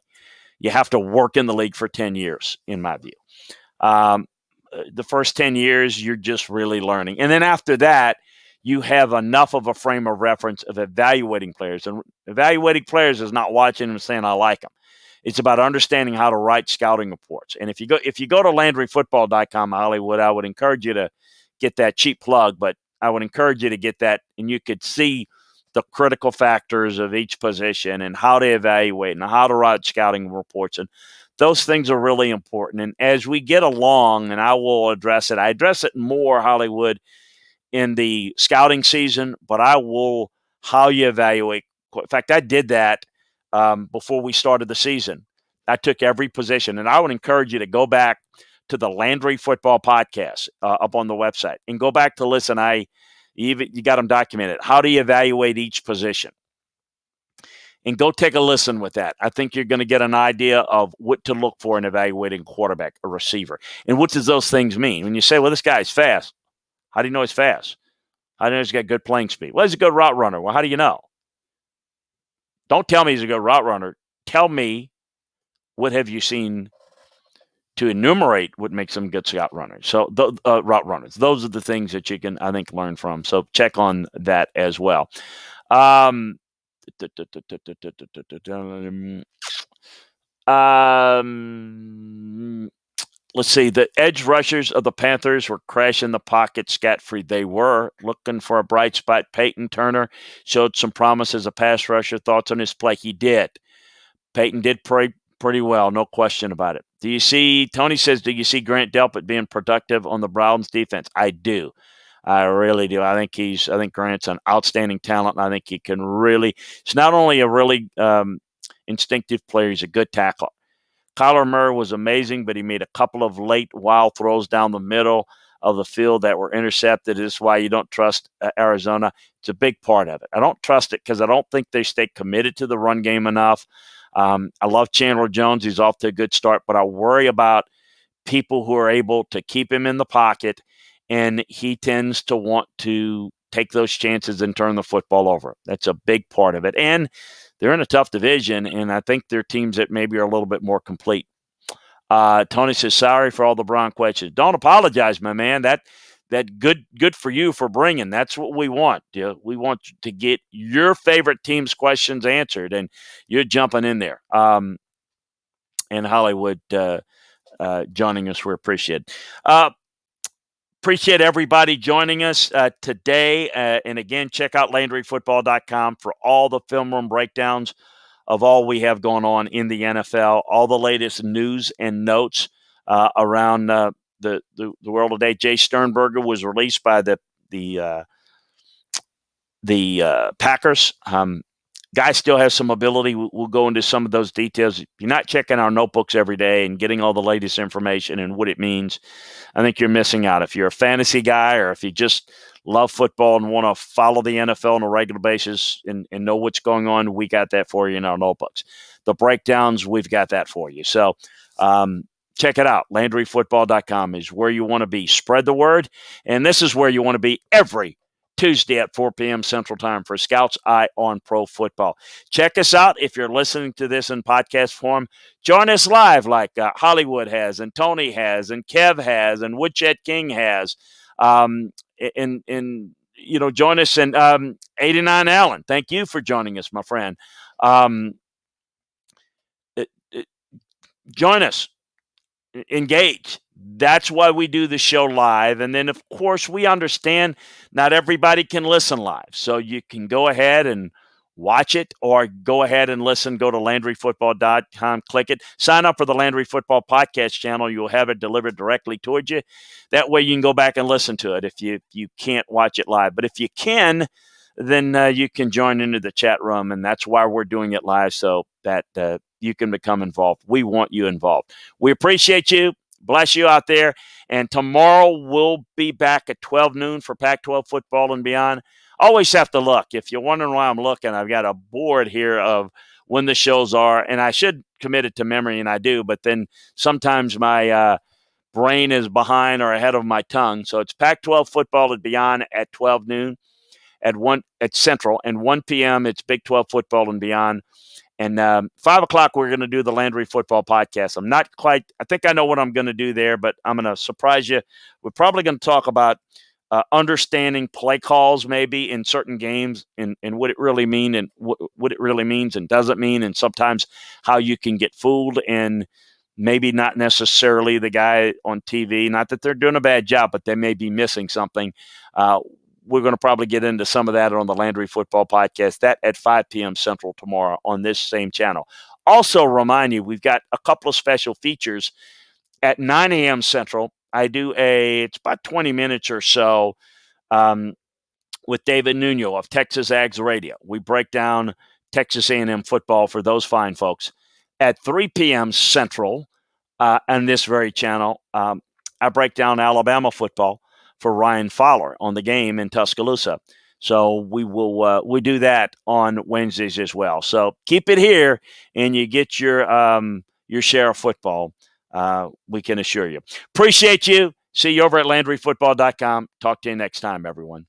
Speaker 1: You have to work in the league for 10 years, in my view. The first 10 years, you're just really learning. And then after that, you have enough of a frame of reference of evaluating players. And evaluating players is not watching them and saying, I like them. It's about understanding how to write scouting reports. And if you go to LandryFootball.com, Hollywood, I would encourage you to get that cheap plug, but I would encourage you to get that, and you could see the critical factors of each position and how to evaluate and how to write scouting reports. And those things are really important. And as we get along, and I will address it, I address it more, Hollywood, in the scouting season, but how you evaluate. In fact, I did that before we started the season. I took every position, and I would encourage you to go back to the Landry Football Podcast up on the website and go back to listen. You got them documented. How do you evaluate each position? And go take a listen with that. I think you're going to get an idea of what to look for in evaluating a quarterback, a receiver. And what does those things mean? When you say, well, this guy's fast, how do you know he's fast? How do you know he's got good playing speed? Well, he's a good route runner. Well, how do you know? Don't tell me he's a good route runner. Tell me, what have you seen to enumerate what makes them good route runners? So route runners, those are the things that you can, I think, learn from. So check on that as well. Let's see. The edge rushers of the Panthers were crashing the pocket scot-free. They were looking for a bright spot. Peyton Turner showed some promise as a pass rusher. Thoughts on his play? He did. Peyton did pretty well, no question about it. Tony says, do you see Grant Delpit being productive on the Browns defense? I do. I really do. I think Grant's an outstanding talent, and I think he can really – it's not only a really instinctive player. He's a good tackler. Kyler Murray was amazing, but he made a couple of late wild throws down the middle of the field that were intercepted. This is why you don't trust Arizona. It's a big part of it. I don't trust it because I don't think they stay committed to the run game enough. I love Chandler Jones. He's off to a good start, but I worry about people who are able to keep him in the pocket, and he tends to want to take those chances and turn the football over. That's a big part of it. And they're in a tough division, and I think they're teams that maybe are a little bit more complete. Tony says, sorry for all the Brown questions. Don't apologize, my man. That good for you for bringing. That's what we want. We want to get your favorite team's questions answered, and you're jumping in there. And Hollywood joining us, we appreciate it. Appreciate everybody joining us today. And again, check out LandryFootball.com for all the film room breakdowns of all we have going on in the NFL, all the latest news and notes around the world today. Jay Sternberger was released by the Packers. Guy still has some ability. We'll go into some of those details. If you're not checking our notebooks every day and getting all the latest information and what it means, I think you're missing out. If you're a fantasy guy or if you just love football and want to follow the NFL on a regular basis and know what's going on, we got that for you in our notebooks. The breakdowns, we've got that for you. So check it out. LandryFootball.com is where you want to be. Spread the word. And this is where you want to be every Tuesday at 4 p.m. Central Time for Scout's Eye on Pro Football. Check us out if you're listening to this in podcast form. Join us live like Hollywood has and Tony has and Kev has and Woodchet King has. And join us and 89 Allen. Thank you for joining us, my friend. Join us. Engage. That's why we do the show live. And then, of course, we understand not everybody can listen live. So you can go ahead and watch it or go ahead and listen. Go to LandryFootball.com, click it. Sign up for the Landry Football Podcast channel. You'll have it delivered directly towards you. That way you can go back and listen to it if you can't watch it live. But if you can, then you can join into the chat room. And that's why we're doing it live, so that you can become involved. We want you involved. We appreciate you. Bless you out there. And tomorrow we'll be back at 12 noon for Pac-12 football and beyond. Always have to look. If you're wondering why I'm looking, I've got a board here of when the shows are, and I should commit it to memory, and I do, but then sometimes my brain is behind or ahead of my tongue. So it's Pac-12 football and beyond at 12 noon at Central, and 1 p.m. it's Big 12 football and beyond. And 5 o'clock, we're going to do the Landry Football Podcast. I'm not quite – I think I know what I'm going to do there, but I'm going to surprise you. We're probably going to talk about understanding play calls maybe in certain games and what it really mean and what it really means and doesn't mean, and sometimes how you can get fooled and maybe not necessarily the guy on TV. Not that they're doing a bad job, but they may be missing something. We're going to probably get into some of that on the Landry Football Podcast, that at 5 p.m. Central tomorrow on this same channel. Also remind you, we've got a couple of special features at 9 a.m. Central. I do it's about 20 minutes or so with David Nuno of Texas Ags Radio. We break down Texas A&M football for those fine folks. At 3 p.m. Central on this very channel, I break down Alabama football for Ryan Fowler on The Game in Tuscaloosa. So we do that on Wednesdays as well. So keep it here, and you get your share of football. We can assure you. Appreciate you. See you over at LandryFootball.com. Talk to you next time, everyone.